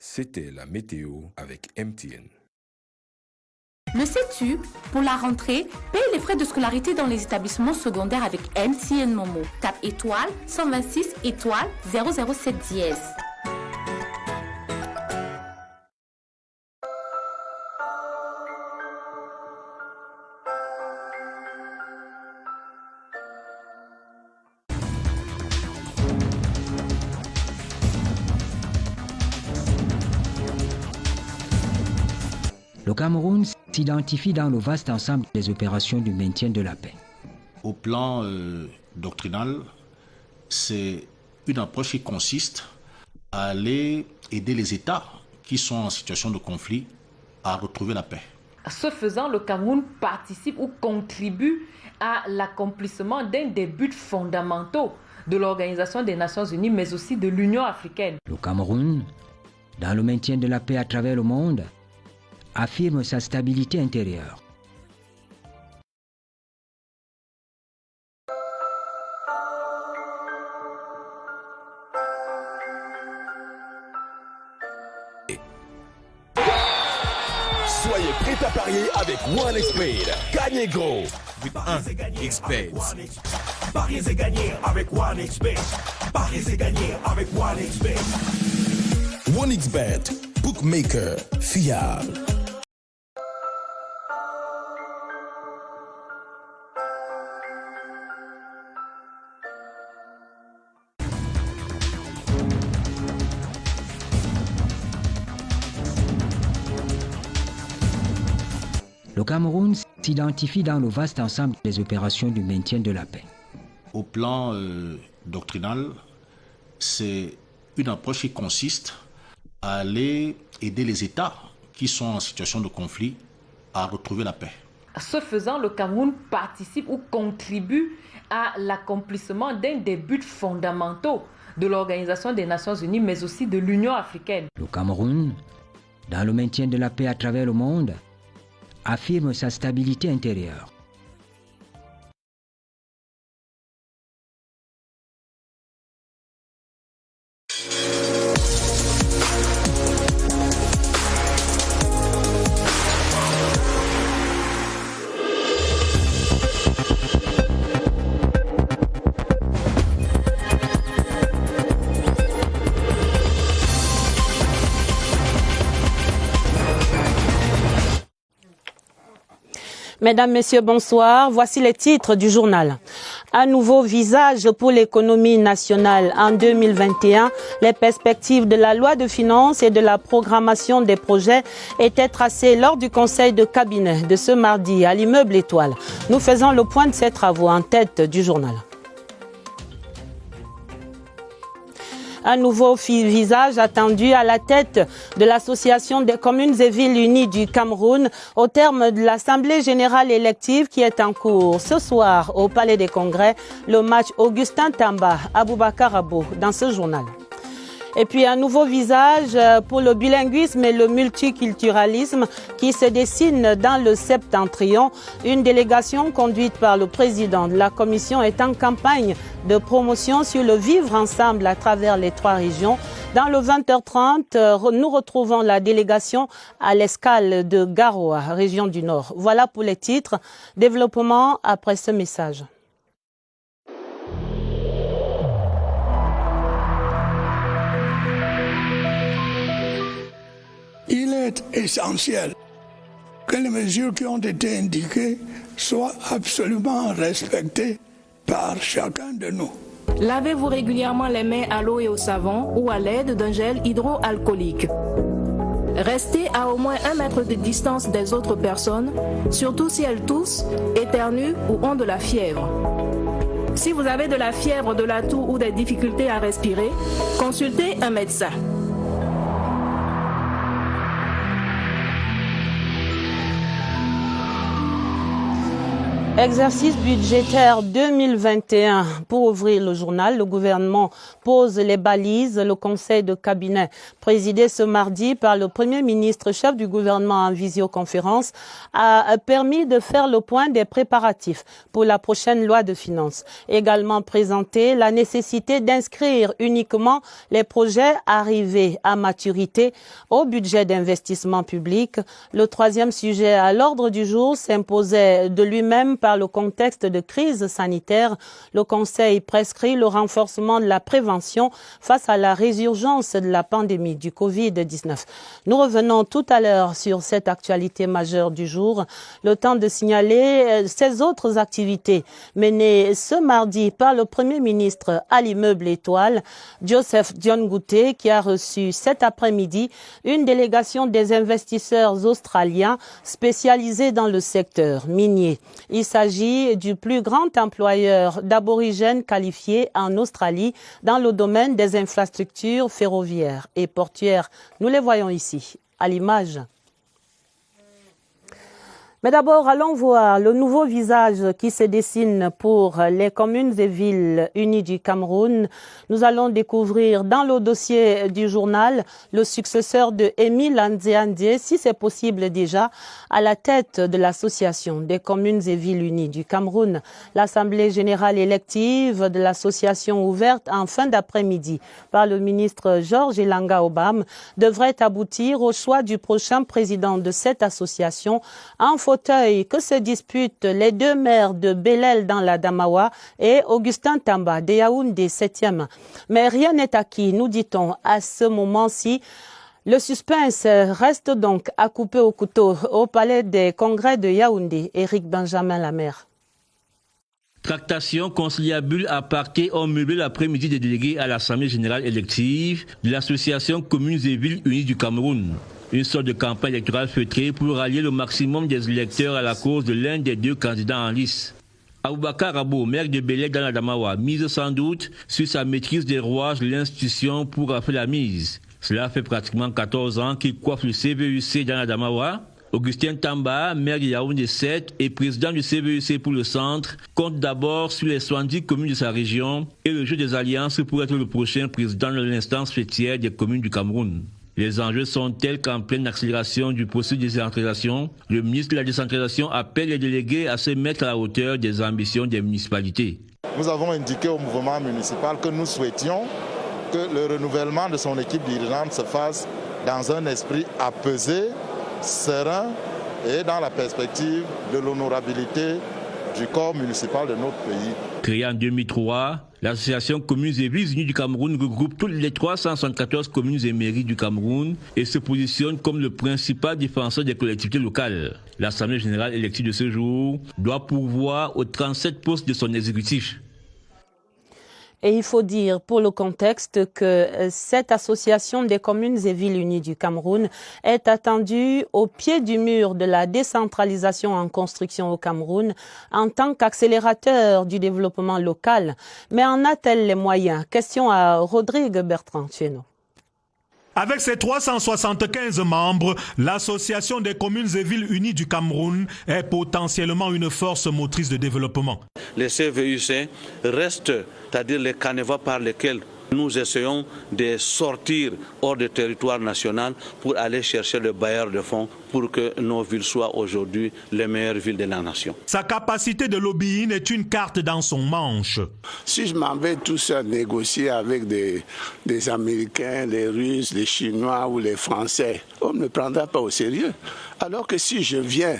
C'était la météo avec MTN. Le sais-tu, pour la rentrée, paye les frais de scolarité dans les établissements secondaires avec MTN Momo. Tape étoile 126 étoile 007 dièse. Le Cameroun s'identifie dans le vaste ensemble des opérations du maintien de la paix. Au plan doctrinal, c'est une approche qui consiste à aller aider les États qui sont en situation de conflit à retrouver la paix. Ce faisant, le Cameroun participe ou contribue à l'accomplissement d'un des buts fondamentaux de l'Organisation des Nations Unies, mais aussi de l'Union africaine. Le Cameroun, dans le maintien de la paix à travers le monde, affirme sa stabilité intérieure. Soyez prêts à parier avec OneXBet. Gagnez gros. 1xBet. Pariez et gagnez avec OneXBet. Pariez et gagnez avec OneXBet. OneXBet, bookmaker fiable. Le Cameroun s'identifie dans le vaste ensemble des opérations du maintien de la paix. Au plan doctrinal, c'est une approche qui consiste à aller aider les États qui sont en situation de conflit à retrouver la paix. Ce faisant, le Cameroun participe ou contribue à l'accomplissement d'un des buts fondamentaux de l'Organisation des Nations Unies, mais aussi de l'Union africaine. Le Cameroun, dans le maintien de la paix à travers le monde, affirme sa stabilité intérieure. Mesdames, Messieurs, bonsoir. Voici les titres du journal. Un nouveau visage pour l'économie nationale en 2021. Les perspectives de la loi de finances et de la programmation des projets étaient tracées lors du conseil de cabinet de ce mardi à l'immeuble Étoile. Nous faisons le point de ces travaux en tête du journal. Un nouveau visage attendu à la tête de l'Association des communes et villes unies du Cameroun au terme de l'Assemblée générale élective qui est en cours ce soir au Palais des Congrès. Le match Augustin Tamba, Aboubakar Abo dans ce journal. Et puis un nouveau visage pour le bilinguisme et le multiculturalisme qui se dessine dans le septentrion. Une délégation conduite par le président de la commission est en campagne de promotion sur le vivre ensemble à travers les 3 régions. Dans le 20h30, nous retrouvons la délégation à l'escale de Garoua, région du Nord. Voilà pour les titres. Développement après ce message. Il est essentiel que les mesures qui ont été indiquées soient absolument respectées par chacun de nous. Lavez-vous régulièrement les mains à l'eau et au savon ou à l'aide d'un gel hydroalcoolique. Restez à au moins 1 mètre de distance des autres personnes, surtout si elles toussent, éternuent ou ont de la fièvre. Si vous avez de la fièvre, de la toux ou des difficultés à respirer, consultez un médecin. Exercice budgétaire 2021. Pour ouvrir le journal, le gouvernement pose les balises. Le conseil de cabinet présidé ce mardi par le Premier ministre, chef du gouvernement en visioconférence, a permis de faire le point des préparatifs pour la prochaine loi de finances. Également présenté la nécessité d'inscrire uniquement les projets arrivés à maturité au budget d'investissement public. Le troisième sujet à l'ordre du jour s'imposait de lui-même par le contexte de crise sanitaire. Le Conseil prescrit le renforcement de la prévention face à la résurgence de la pandémie du Covid-19. Nous revenons tout à l'heure sur cette actualité majeure du jour. Le temps de signaler ces autres activités menées ce mardi par le Premier ministre à l'immeuble Étoile, Joseph Dion Ngouté, qui a reçu cet après-midi une délégation des investisseurs australiens spécialisés dans le secteur minier. Il s'agit du plus grand employeur d'aborigènes qualifiés en Australie dans le domaine des infrastructures ferroviaires et portuaires. Nous les voyons ici, à l'image. Mais d'abord, allons voir le nouveau visage qui se dessine pour les communes et villes unies du Cameroun. Nous allons découvrir dans le dossier du journal le successeur de Émile Andjé, si c'est possible déjà, à la tête de l'association des communes et villes unies du Cameroun. L'Assemblée générale élective de l'association ouverte en fin d'après-midi par le ministre Georges Elanga Obam devrait aboutir au choix du prochain président de cette association en fauteuil que se disputent les deux maires de Belel dans la Damawa et Augustin Tamba de Yaoundé 7e. Mais rien n'est acquis, nous dit-on, à ce moment-ci. Le suspense reste donc à couper au couteau au palais des congrès de Yaoundé. Éric Benjamin Lamère. Tractation conciliable à parquet ont meublé l'après-midi des délégués à l'Assemblée générale élective de l'Association communes et villes unies du Cameroun. Une sorte de campagne électorale feutrée pour rallier le maximum des électeurs à la cause de l'un des deux candidats en lice. Aboubakar Rabo, maire de Belek dans la Damawa, mise sans doute sur sa maîtrise des rouages de l'institution pour faire la mise. Cela fait pratiquement 14 ans qu'il coiffe le CVUC dans la Damawa. Augustin Tamba, maire de Yaoundé 7 et président du CVUC pour le centre, compte d'abord sur les 70 communes de sa région et le jeu des alliances pour être le prochain président de l'instance fêtière des communes du Cameroun. Les enjeux sont tels qu'en pleine accélération du processus de décentralisation, le ministre de la décentralisation appelle les délégués à se mettre à la hauteur des ambitions des municipalités. Nous avons indiqué au mouvement municipal que nous souhaitions que le renouvellement de son équipe dirigeante se fasse dans un esprit apaisé, serein et dans la perspective de l'honorabilité du corps municipal de notre pays. Créée en 2003, l'association communes et villes unies du Cameroun regroupe toutes les 374 communes et mairies du Cameroun et se positionne comme le principal défenseur des collectivités locales. L'Assemblée générale élective de ce jour doit pourvoir aux 37 postes de son exécutif. Et il faut dire pour le contexte que cette association des communes et villes unies du Cameroun est attendue au pied du mur de la décentralisation en construction au Cameroun en tant qu'accélérateur du développement local. Mais en a-t-elle les moyens? Question à Rodrigue Bertrand chez nous. Avec ses 375 membres, l'Association des communes et villes unies du Cameroun est potentiellement une force motrice de développement. Les CVUC restent, c'est-à-dire les canevas par lesquels nous essayons de sortir hors du territoire national pour aller chercher le bailleur de fonds pour que nos villes soient aujourd'hui les meilleures villes de la nation. Sa capacité de lobbying est une carte dans son manche. Si je m'en vais tout seul négocier avec des Américains, les Russes, les Chinois ou les Français, on ne me prendra pas au sérieux. Alors que si je viens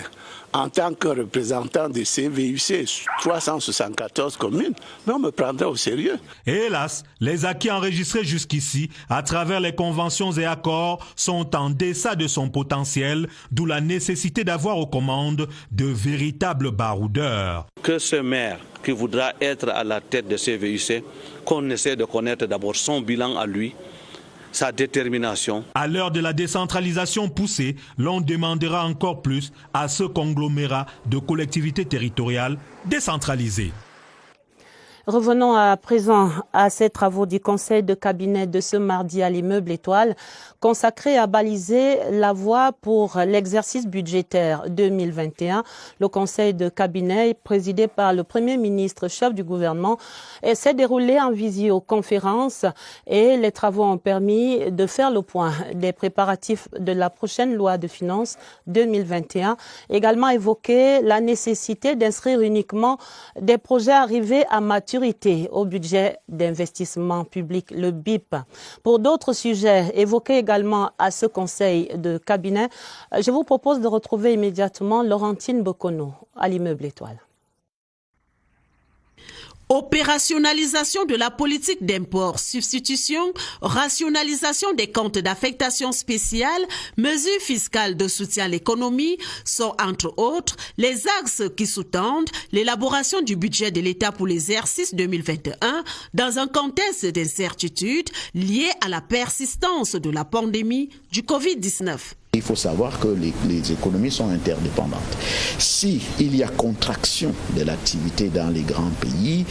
en tant que représentant des CVUC, 374 communes, mais on me prendra au sérieux. Et hélas, les acquis enregistrés jusqu'ici, à travers les conventions et accords, sont en deçà de son potentiel, d'où la nécessité d'avoir aux commandes de véritables baroudeurs. Que ce maire qui voudra être à la tête de CVUC, qu'on essaie de connaître d'abord son bilan à lui, sa détermination. À l'heure de la décentralisation poussée, l'on demandera encore plus à ce conglomérat de collectivités territoriales décentralisées. Revenons à présent à ces travaux du conseil de cabinet de ce mardi à l'immeuble Étoile, consacré à baliser la voie pour l'exercice budgétaire 2021. Le conseil de cabinet, présidé par le Premier ministre, chef du gouvernement, s'est déroulé en visioconférence et les travaux ont permis de faire le point des préparatifs de la prochaine loi de finances 2021. Également évoqué la nécessité d'inscrire uniquement des projets arrivés à maturité au budget d'investissement public, le BIP. Pour d'autres sujets évoqués également à ce conseil de cabinet, je vous propose de retrouver immédiatement Laurentine Bokono à l'immeuble Étoile. Opérationnalisation de la politique d'import, substitution, rationalisation des comptes d'affectation spéciale, mesures fiscales de soutien à l'économie sont entre autres les axes qui sous-tendent l'élaboration du budget de l'État pour l'exercice 2021 dans un contexte d'incertitude lié à la persistance de la pandémie du Covid-19. Il faut savoir que les économies sont interdépendantes. Si il y a contraction de l'activité dans les grands pays,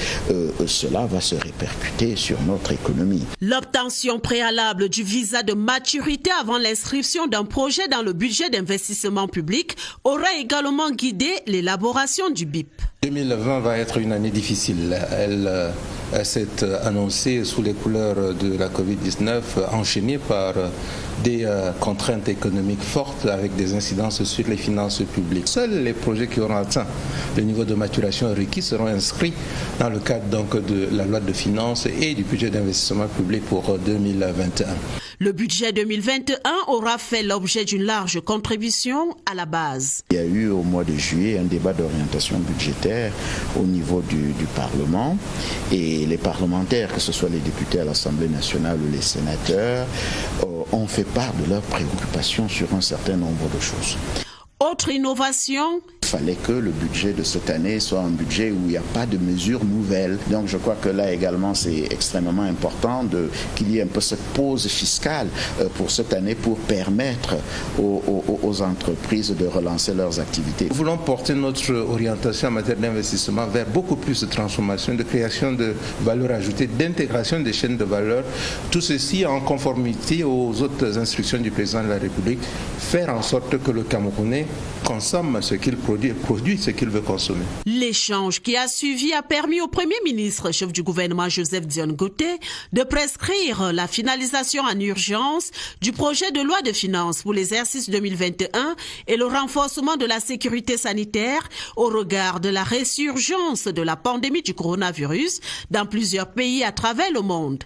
cela va se répercuter sur notre économie. L'obtention préalable du visa de maturité avant l'inscription d'un projet dans le budget d'investissement public aura également guidé l'élaboration du BIP. 2020 va être une année difficile. Elle s'est annoncée sous les couleurs de la Covid-19, enchaînée par des contraintes économiques fortes avec des incidences sur les finances publiques. Seuls les projets qui auront atteint le niveau de maturation requis seront inscrits dans le cadre donc de la loi de finances et du budget d'investissement public pour 2021. Le budget 2021 aura fait l'objet d'une large contribution à la base. Il y a eu au mois de juillet un débat d'orientation budgétaire au niveau du Parlement et les parlementaires, que ce soit les députés à l'Assemblée nationale ou les sénateurs, ont fait part de leurs préoccupations sur un certain nombre de choses. Autre innovation. Il fallait que le budget de cette année soit un budget où il n'y a pas de mesures nouvelles. Donc je crois que là également c'est extrêmement important qu'il y ait un peu cette pause fiscale pour cette année pour permettre aux entreprises de relancer leurs activités. Nous voulons porter notre orientation en matière d'investissement vers beaucoup plus de transformation, de création de valeur ajoutée, d'intégration des chaînes de valeur. Tout ceci en conformité aux autres instructions du président de la République. Faire en sorte que le Camerounais consomme ce qu'il produit et produit ce qu'il veut consommer. L'échange qui a suivi a permis au Premier ministre, chef du gouvernement Joseph Dione Goté, de prescrire la finalisation en urgence du projet de loi de finances pour l'exercice 2021 et le renforcement de la sécurité sanitaire au regard de la résurgence de la pandémie du coronavirus dans plusieurs pays à travers le monde.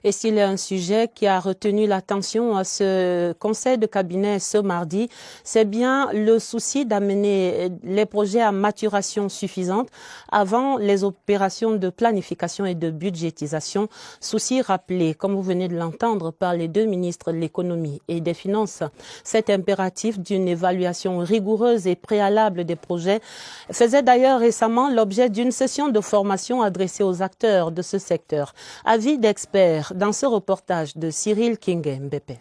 Et s'il y a un sujet qui a retenu l'attention à ce conseil de cabinet ce mardi, c'est bien le souci d'amener les projets à maturation suffisante avant les opérations de planification et de budgétisation. Souci rappelé, comme vous venez de l'entendre, par les deux ministres de l'économie et des finances. Cet impératif d'une évaluation rigoureuse et préalable des projets faisait d'ailleurs récemment l'objet d'une session de formation adressée aux acteurs de ce secteur. Avis d'experts dans ce reportage de Cyril Kinge-Mbépé.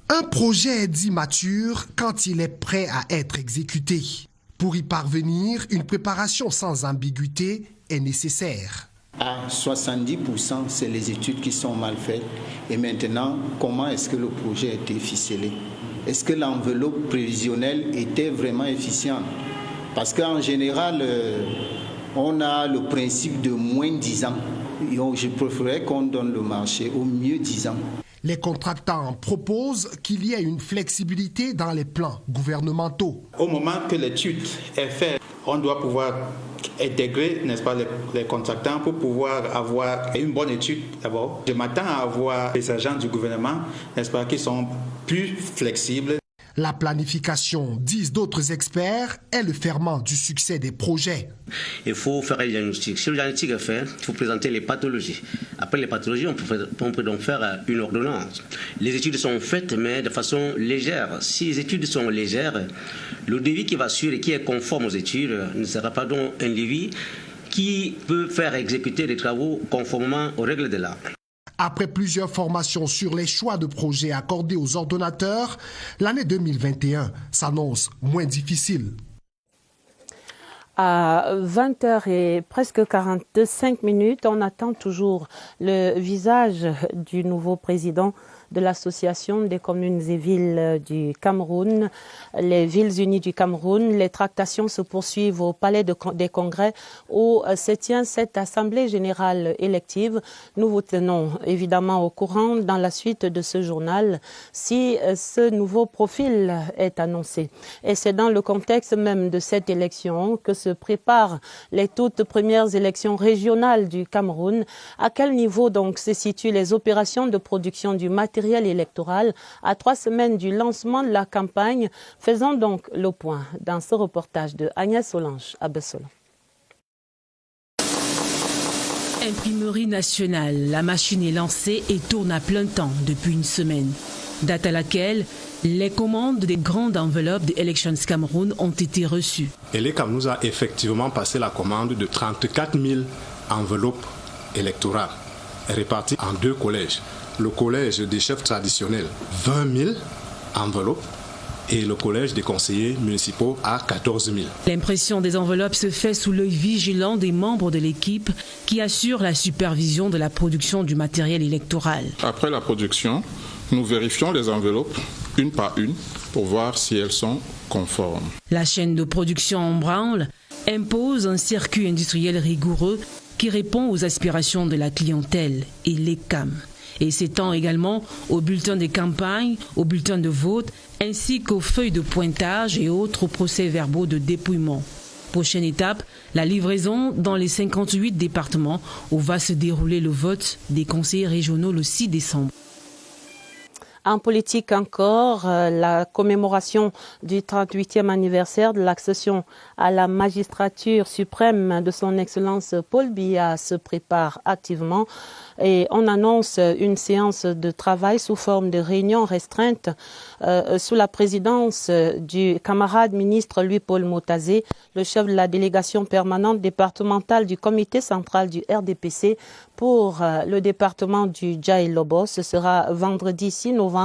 Un projet est dit mature quand il est prêt à être exécuté. Pour y parvenir, une préparation sans ambiguïté est nécessaire. À 70%, c'est les études qui sont mal faites. Et maintenant, comment est-ce que le projet a été ficelé? Est-ce que l'enveloppe prévisionnelle était vraiment efficiente? Parce qu'en général, on a le principe de moins 10 ans. Je préférerais qu'on donne le marché au mieux 10 ans. Les contractants proposent qu'il y ait une flexibilité dans les plans gouvernementaux. Au moment que l'étude est faite, on doit pouvoir intégrer, n'est-ce pas, les contractants pour pouvoir avoir une bonne étude d'abord. Je m'attends à avoir les agents du gouvernement, n'est-ce pas, qui sont plus flexibles. La planification, disent d'autres experts, est le ferment du succès des projets. Il faut faire un diagnostic. Si le diagnostic est fait, il faut présenter les pathologies. Après les pathologies, on peut donc faire une ordonnance. Les études sont faites, mais de façon légère. Si les études sont légères, le devis qui va suivre et qui est conforme aux études ne sera pas donc un devis qui peut faire exécuter les travaux conformément aux règles de l'art. Après plusieurs formations sur les choix de projets accordés aux ordonnateurs, l'année 2021 s'annonce moins difficile. À 20h et presque 45 minutes, on attend toujours le visage du nouveau président de l'Association des communes et villes du Cameroun, les villes unies du Cameroun. Les tractations se poursuivent au Palais des Congrès où se tient cette Assemblée générale élective. Nous vous tenons évidemment au courant dans la suite de ce journal si ce nouveau profil est annoncé. Et c'est dans le contexte même de cette élection que se préparent les toutes premières élections régionales du Cameroun. À quel niveau donc se situent les opérations de production du matériel électoral à 3 semaines du lancement de la campagne? Faisons donc le point dans ce reportage de Agnès Solange à Bessolon. Imprimerie nationale, la machine est lancée et tourne à plein temps depuis une semaine. Date à laquelle les commandes des grandes enveloppes de Elections Cameroun ont été reçues. Elecam nous a effectivement passé la commande de 34 000 enveloppes électorales réparties en 2 collèges. Le collège des chefs traditionnels, 20 000 enveloppes, et le collège des conseillers municipaux à 14 000. L'impression des enveloppes se fait sous l'œil vigilant des membres de l'équipe qui assurent la supervision de la production du matériel électoral. Après la production, nous vérifions les enveloppes une par une pour voir si elles sont conformes. La chaîne de production en branle impose un circuit industriel rigoureux qui répond aux aspirations de la clientèle et l'ECAM. Et s'étend également aux bulletins de campagne, aux bulletins de vote, ainsi qu'aux feuilles de pointage et autres procès-verbaux de dépouillement. Prochaine étape, la livraison dans les 58 départements où va se dérouler le vote des conseillers régionaux le 6 décembre. En politique encore, la commémoration du 38e anniversaire de l'accession à la magistrature suprême de son Excellence Paul Biya se prépare activement et on annonce une séance de travail sous forme de réunion restreinte sous la présidence du camarade ministre Louis-Paul Motazé, le chef de la délégation permanente départementale du comité central du RDPC pour le département du Djaï-Lobo. Ce sera vendredi 6 novembre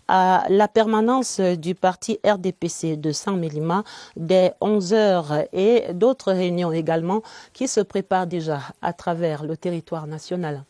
à la permanence du parti RDPC de Saint-Mélima dès 11h et d'autres réunions également qui se préparent déjà à travers le territoire national.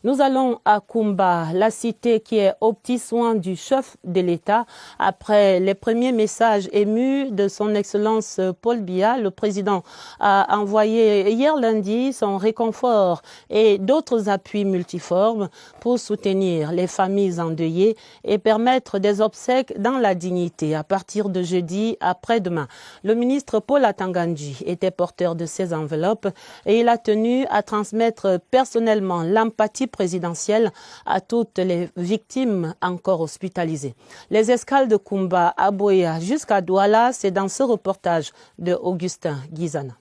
Nous allons à Kumba, la cité qui est aux petits soins du chef de l'État. Après les premiers messages émus de son Excellence Paul Biya, le président a envoyé hier lundi son réconfort et d'autres appuis multiformes pour soutenir les familles endeuillées et permettre des obsèques dans la dignité à partir de jeudi après-demain. Le ministre Paul Atangandji était porteur de ces enveloppes et il a tenu à transmettre personnellement l'empathie présidentielle à toutes les victimes encore hospitalisées. Les escales de Kumba à Boya jusqu'à Douala, c'est dans ce reportage de Augustin Guizana.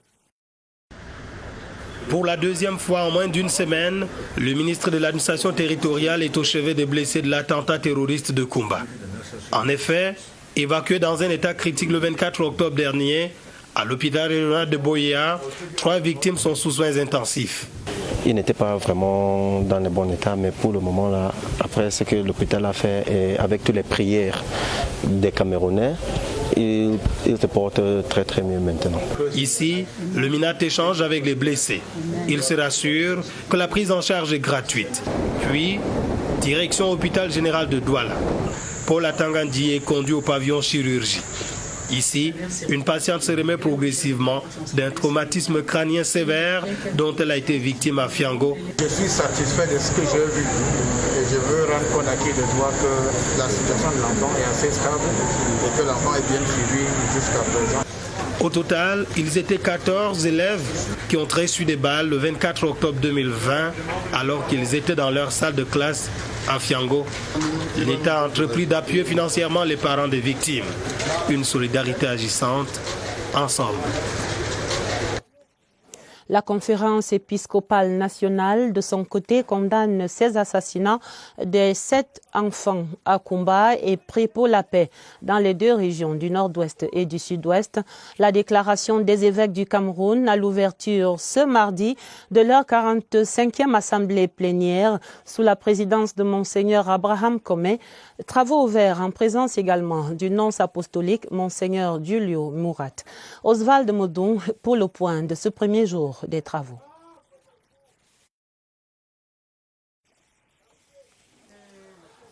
Pour la deuxième fois en moins d'une semaine, le ministre de l'administration territoriale est au chevet des blessés de l'attentat terroriste de Kumba. En effet, évacué dans un état critique le 24 octobre dernier, à l'hôpital régional de Boya, 3 victimes sont sous soins intensifs. Il n'était pas vraiment dans le bon état, mais pour le moment, là, après ce que l'hôpital a fait, et avec toutes les prières des Camerounais, il se porte très très mieux maintenant. Ici, le MINAT échange avec les blessés. Il se rassure que la prise en charge est gratuite. Puis, direction hôpital général de Douala. Paul Atangandji est conduit au pavillon chirurgie. Ici, une patiente se remet progressivement d'un traumatisme crânien sévère dont elle a été victime à Fiango. Je suis satisfait de ce que j'ai vu et je veux rendre compte à qui de droit que la situation de l'enfant est assez stable et que l'enfant est bien suivi jusqu'à présent. Au total, ils étaient 14 élèves qui ont reçu des balles le 24 octobre 2020 alors qu'ils étaient dans leur salle de classe à Fiango. L'État a entrepris d'appuyer financièrement les parents des victimes. Une solidarité agissante, ensemble. La conférence épiscopale nationale, de son côté, condamne ces assassinats des 7 enfants à Kumba et prie pour la paix dans les 2 régions du nord-ouest et du sud-ouest. La déclaration des évêques du Cameroun à l'ouverture ce mardi de leur 45e assemblée plénière sous la présidence de Monseigneur Abraham Comé. Travaux ouverts en présence également du nonce apostolique Monseigneur Julio Murat. Oswald Modon pour le point de ce premier jour des travaux.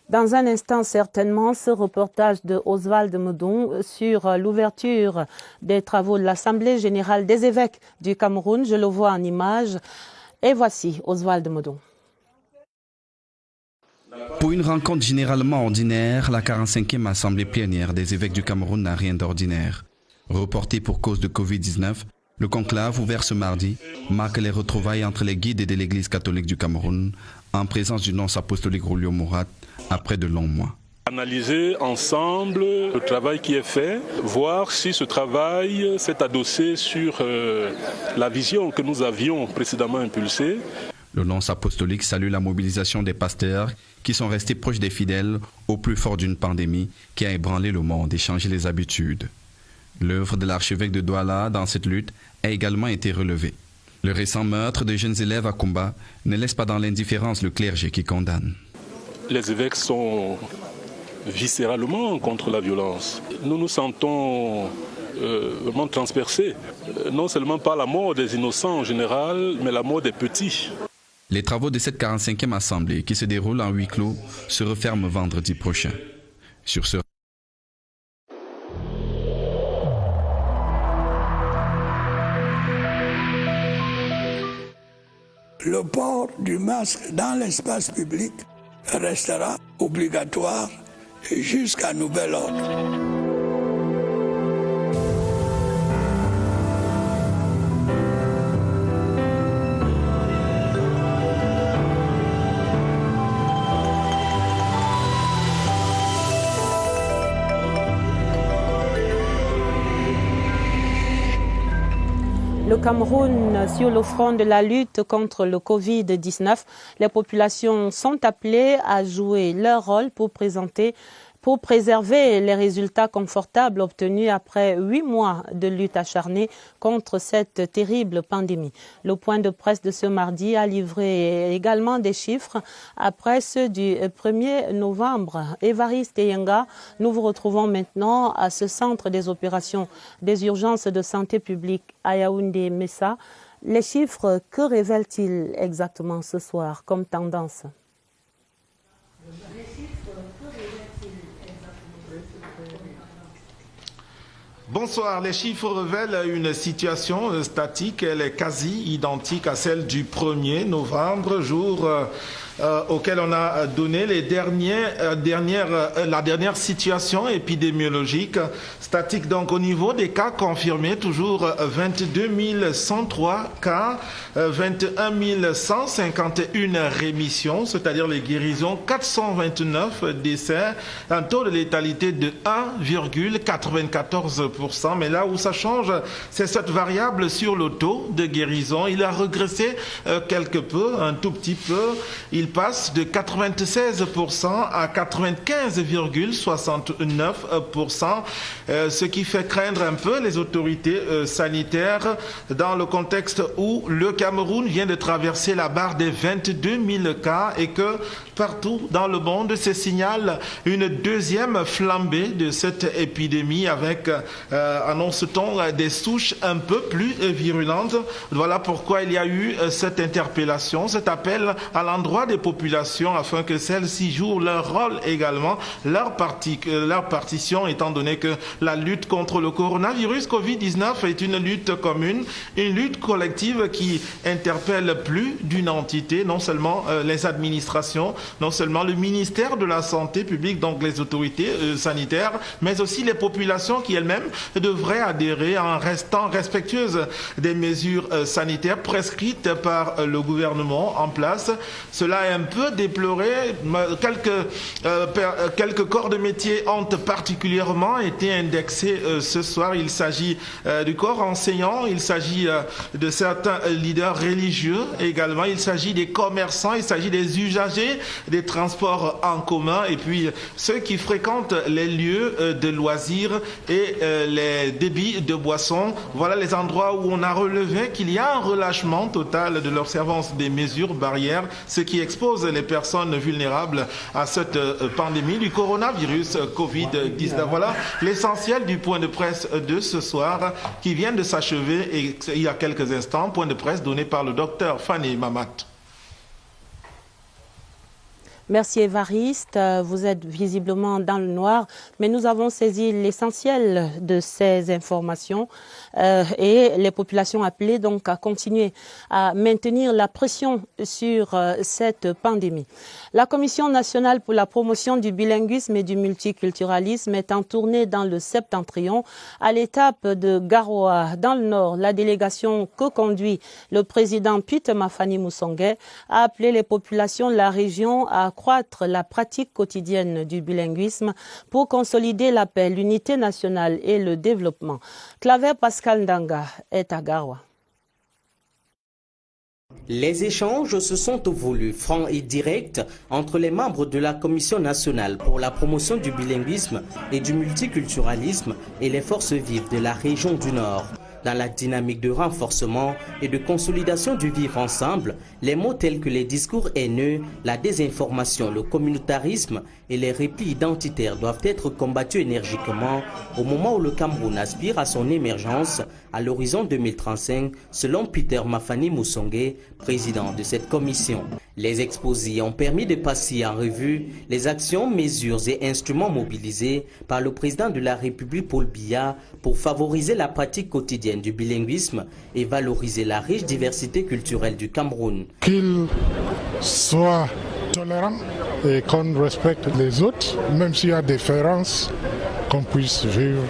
Dans un instant, certainement, ce reportage de Oswald Modon sur l'ouverture des travaux de l'Assemblée générale des évêques du Cameroun. Je le vois en image. Et voici Oswald Modon. Pour une rencontre généralement ordinaire, la 45e Assemblée plénière des évêques du Cameroun n'a rien d'ordinaire. Reporté pour cause de Covid-19, le conclave ouvert ce mardi marque les retrouvailles entre les guides de l'Église catholique du Cameroun en présence du nonce apostolique Julio Murat après de longs mois. Analyser ensemble le travail qui est fait, voir si ce travail s'est adossé sur la vision que nous avions précédemment impulsée. Le nonce apostolique salue la mobilisation des pasteurs qui sont restés proches des fidèles au plus fort d'une pandémie qui a ébranlé le monde et changé les habitudes. L'œuvre de l'archevêque de Douala dans cette lutte a également été relevée. Le récent meurtre de jeunes élèves à Kumba ne laisse pas dans l'indifférence le clergé qui condamne. Les évêques sont viscéralement contre la violence. Nous nous sentons vraiment transpercés, non seulement par la mort des innocents en général, mais la mort des petits. Les travaux de cette 45e assemblée, qui se déroule en huis clos, se referment vendredi prochain. Sur ce le port du masque dans l'espace public restera obligatoire jusqu'à nouvel ordre. Le Cameroun, sur le front de la lutte contre le Covid-19, les populations sont appelées à jouer leur rôle pour préserver les résultats confortables obtenus après 8 mois de lutte acharnée contre cette terrible pandémie. Le point de presse de ce mardi a livré également des chiffres après ceux du 1er novembre. Évariste Eyenga, nous vous retrouvons maintenant à ce centre des opérations des urgences de santé publique à Yaoundé-Messa. Les chiffres, que révèlent-ils exactement ce soir comme tendance ? Bonsoir, les chiffres révèlent une situation statique, elle est quasi identique à celle du 1er novembre, jour auquel on a donné la dernière situation épidémiologique statique. Donc au niveau des cas confirmés, toujours 22 103 cas, 21 151 rémissions, c'est-à-dire les guérisons, 429 décès, un taux de létalité de 1,94%. Mais là où ça change, c'est cette variable sur le taux de guérison. Il a régressé quelque peu, un tout petit peu. Il passe de 96% à 95,69%, ce qui fait craindre un peu les autorités sanitaires dans le contexte où le Cameroun vient de traverser la barre des 22 000 cas et que partout dans le monde se signale une deuxième flambée de cette épidémie avec, annonce-t-on, des souches un peu plus virulentes. Voilà pourquoi il y a eu cette interpellation, cet appel à l'endroit des populations afin que celles-ci jouent leur rôle également, leur partition, étant donné que la lutte contre le coronavirus Covid-19 est une lutte commune, une lutte collective qui interpelle plus d'une entité, non seulement les administrations, non seulement le ministère de la Santé publique, donc les autorités sanitaires, mais aussi les populations qui elles-mêmes devraient adhérer en restant respectueuses des mesures sanitaires prescrites par le gouvernement en place. Cela a un peu déploré. Quelques corps de métier ont particulièrement été indexés ce soir. Il s'agit du corps enseignant, il s'agit de certains leaders religieux également, il s'agit des commerçants, il s'agit des usagers des transports en commun et puis ceux qui fréquentent les lieux de loisirs et les débits de boissons. Voilà les endroits où on a relevé qu'il y a un relâchement total de l'observance des mesures barrières, ce qui expose les personnes vulnérables à cette pandémie du coronavirus Covid-19. Voilà l'essentiel du point de presse de ce soir qui vient de s'achever et il y a quelques instants, point de presse donné par le docteur Fanny Mamat. Merci Évariste, vous êtes visiblement dans le noir, mais nous avons saisi l'essentiel de ces informations et les populations appelées donc à continuer à maintenir la pression sur cette pandémie. La Commission nationale pour la promotion du bilinguisme et du multiculturalisme est en tournée dans le septentrion à l'étape de Garoua, dans le nord. La délégation que conduit le président Peter Mafani Musonge a appelé les populations de la région à accroître la pratique quotidienne du bilinguisme pour consolider la paix, l'unité nationale et le développement. Claver Pascal Ndanga est à Garoua. Les échanges se sont voulus francs et directs entre les membres de la Commission nationale pour la promotion du bilinguisme et du multiculturalisme et les forces vives de la région du Nord. Dans la dynamique de renforcement et de consolidation du vivre ensemble, les mots tels que les discours haineux, la désinformation, le communautarisme et les replis identitaires doivent être combattus énergiquement au moment où le Cameroun aspire à son émergence à l'horizon 2035, selon Peter Mafani Musonge, président de cette commission. Les exposés ont permis de passer en revue les actions, mesures et instruments mobilisés par le président de la République Paul Biya pour favoriser la pratique quotidienne du bilinguisme et valoriser la riche diversité culturelle du Cameroun. Qu'il soit tolérant et qu'on respecte les autres, même s'il y a des différences, qu'on puisse vivre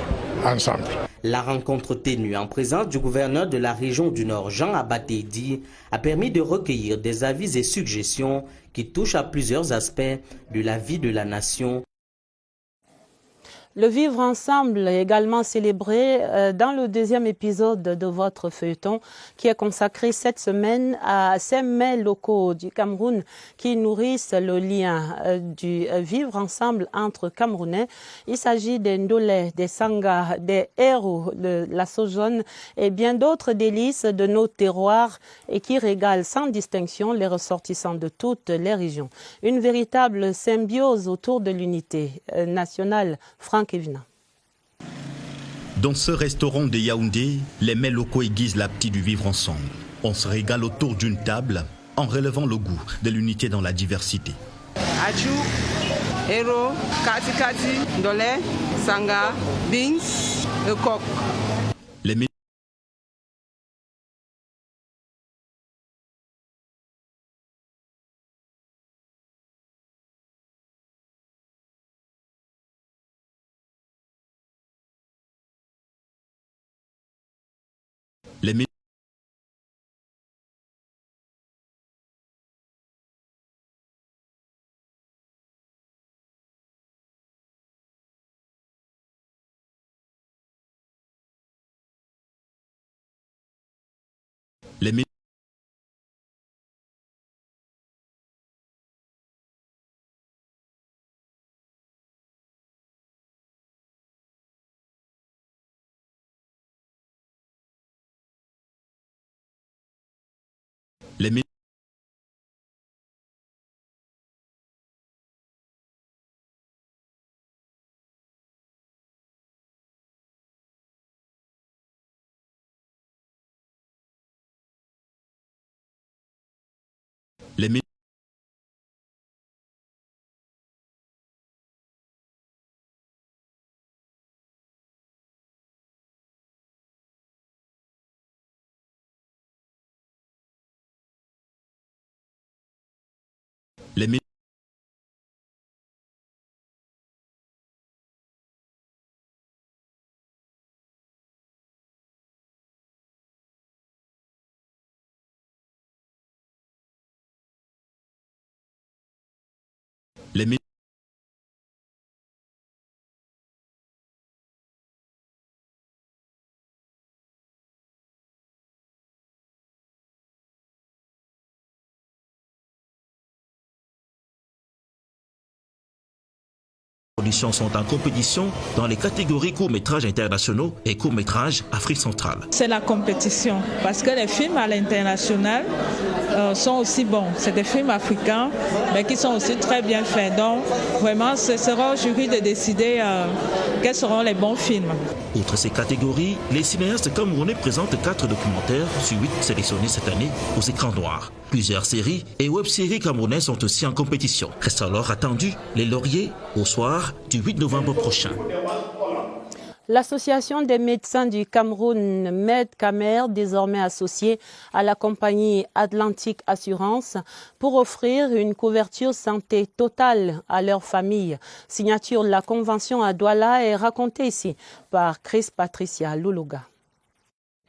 ensemble. La rencontre tenue en présence du gouverneur de la région du Nord, Jean Abatédi, a permis de recueillir des avis et suggestions qui touchent à plusieurs aspects de la vie de la nation. Le vivre ensemble est également célébré dans le deuxième épisode de votre feuilleton qui est consacré cette semaine à ces mets locaux du Cameroun qui nourrissent le lien du vivre ensemble entre Camerounais. Il s'agit des Ndolé, des Sanga, des héros de la Sojone et bien d'autres délices de nos terroirs et qui régalent sans distinction les ressortissants de toutes les régions. Une véritable symbiose autour de l'unité nationale. Dans ce restaurant de Yaoundé, les mets locaux aiguisent l'appétit du vivre ensemble. On se régale autour d'une table en relevant le goût de l'unité dans la diversité. Adjou, Héro, Kati Kati, Ndolé, Sanga, Bings, Coq. Les Les Les productions sont en compétition dans les catégories courts-métrages internationaux et courts-métrages Afrique centrale. C'est la compétition parce que les films à l'international sont aussi bons. C'est des films africains mais qui sont aussi très bien faits. Donc vraiment ce sera au jury de décider quels seront les bons films. Outre ces catégories, les cinéastes camerounais présentent 4 documentaires sur 8 sélectionnés cette année aux écrans noirs. Plusieurs séries et web-séries camerounaises sont aussi en compétition. Reste alors attendu les lauriers au soir du 8 novembre prochain. L'Association des médecins du Cameroun, Medcamer, désormais associée à la compagnie Atlantic Assurance, pour offrir une couverture santé totale à leurs familles. Signature de la convention à Douala est racontée ici par Chris Patricia Loulouga.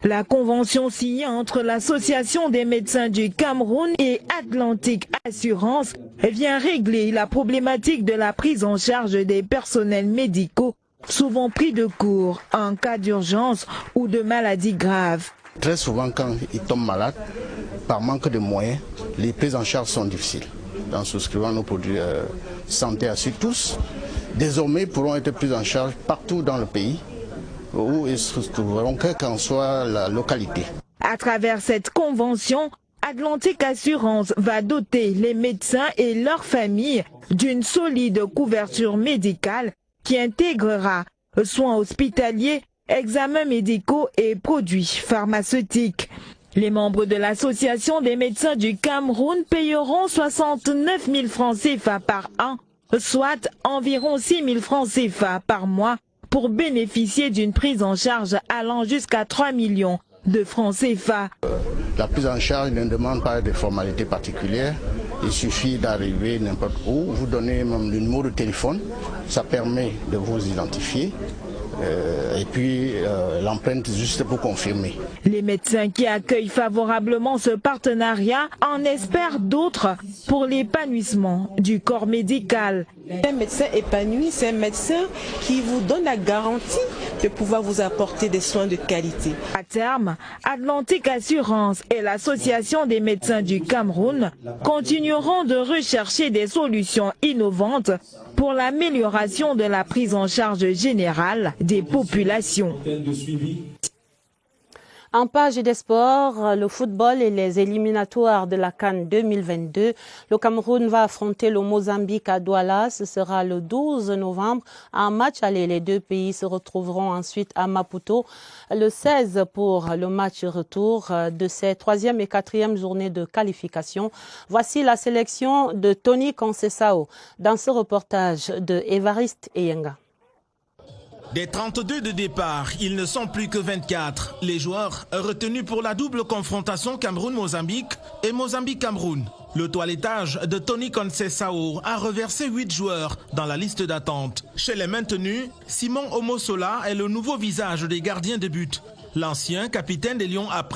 La convention signée entre l'Association des médecins du Cameroun et Atlantic Assurance vient régler la problématique de la prise en charge des personnels médicaux, souvent pris de court en cas d'urgence ou de maladie grave. Très souvent, quand ils tombent malades, par manque de moyens, les prises en charge sont difficiles. En souscrivant nos produits santé assure tous, désormais pourront être pris en charge partout dans le pays, où ils se trouveront quelle qu'en soit la localité. À travers cette convention, Atlantic Assurance va doter les médecins et leurs familles d'une solide couverture médicale qui intégrera soins hospitaliers, examens médicaux et produits pharmaceutiques. Les membres de l'Association des médecins du Cameroun payeront 69 000 francs CFA par an, soit environ 6 000 francs CFA par mois, pour bénéficier d'une prise en charge allant jusqu'à 3 millions de francs CFA. La prise en charge ne demande pas de formalités particulières. Il suffit d'arriver n'importe où, vous donnez même le numéro de téléphone, ça permet de vous identifier. Et puis l'empreinte juste pour confirmer. Les médecins qui accueillent favorablement ce partenariat en espèrent d'autres pour l'épanouissement du corps médical. Un médecin épanoui, c'est un médecin qui vous donne la garantie de pouvoir vous apporter des soins de qualité. À terme, Atlantic Assurance et l'Association des médecins du Cameroun continueront de rechercher des solutions innovantes pour l'amélioration de la prise en charge générale des populations. En page des sports, le football et les éliminatoires de la CAN 2022. Le Cameroun va affronter le Mozambique à Douala. Ce sera le 12 novembre. En match aller, les deux pays se retrouveront ensuite à Maputo le 16 pour le match retour de ces 3e et 4e journées de qualification. Voici la sélection de Tony Conceição dans ce reportage de Évariste Eyenga. Des 32 de départ, ils ne sont plus que 24. Les joueurs retenus pour la double confrontation Cameroun-Mozambique et Mozambique-Cameroun. Le toilettage de Tony Conceição a reversé 8 joueurs dans la liste d'attente. Chez les maintenus, Simon Omosola est le nouveau visage des gardiens de but. L'ancien capitaine des Lions A'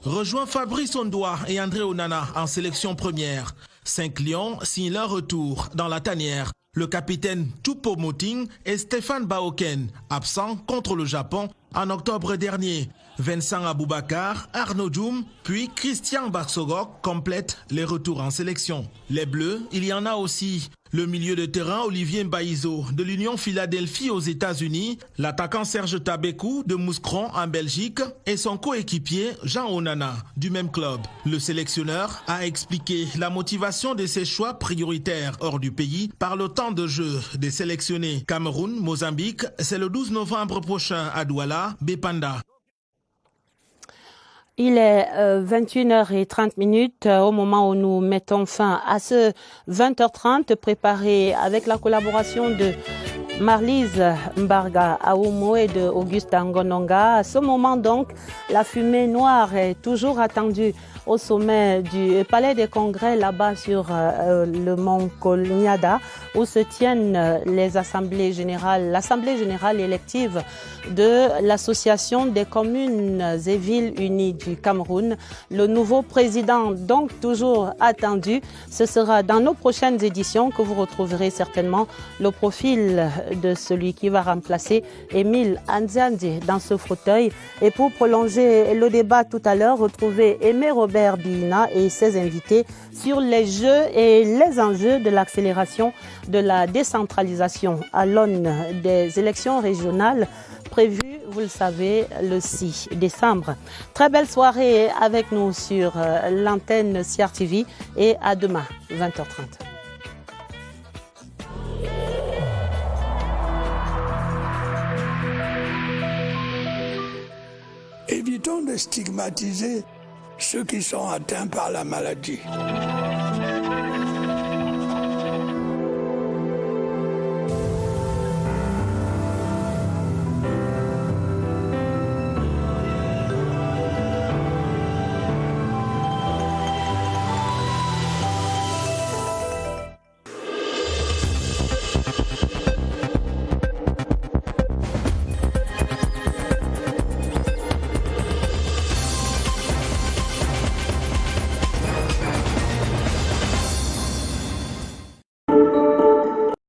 rejoint Fabrice Ondoa et André Onana en sélection première. 5 Lions signent leur retour dans la tanière. Le capitaine Choupo-Moting et Stéphane Baoken, absents contre le Japon en octobre dernier. Vincent Aboubakar, Arnaud Djoum, puis Christian Barsogok complètent les retours en sélection. Les Bleus, il y en a aussi. Le milieu de terrain Olivier Mbaizo de l'Union Philadelphie aux États-Unis, l'attaquant Serge Tabekou de Mouscron en Belgique et son coéquipier Jean Onana du même club. Le sélectionneur a expliqué la motivation de ses choix prioritaires hors du pays par le temps de jeu des sélectionnés. Cameroun, Mozambique, c'est le 12 novembre prochain à Douala, Bépanda. Il est 21h30 au moment où nous mettons fin à ce 20h30 préparé avec la collaboration de Marlise Mbarga Aoumo et de Auguste Angononga. À ce moment donc, la fumée noire est toujours attendue au sommet du Palais des Congrès, là-bas sur le mont Kolniada, où se tiennent l'Assemblée générale élective de l'Association des communes et villes unies du Cameroun. Le nouveau président, donc toujours attendu, ce sera dans nos prochaines éditions que vous retrouverez certainement le profil de celui qui va remplacer Émile Anzandi dans ce fauteuil. Et pour prolonger le débat tout à l'heure, retrouvez Aimé Robert Bina et ses invités sur les jeux et les enjeux de l'accélération de la décentralisation à l'aune des élections régionales prévues, vous le savez, le 6 décembre. Très belle soirée avec nous sur l'antenne CRTV et à demain, 20h30. Évitons de stigmatiser ceux qui sont atteints par la maladie.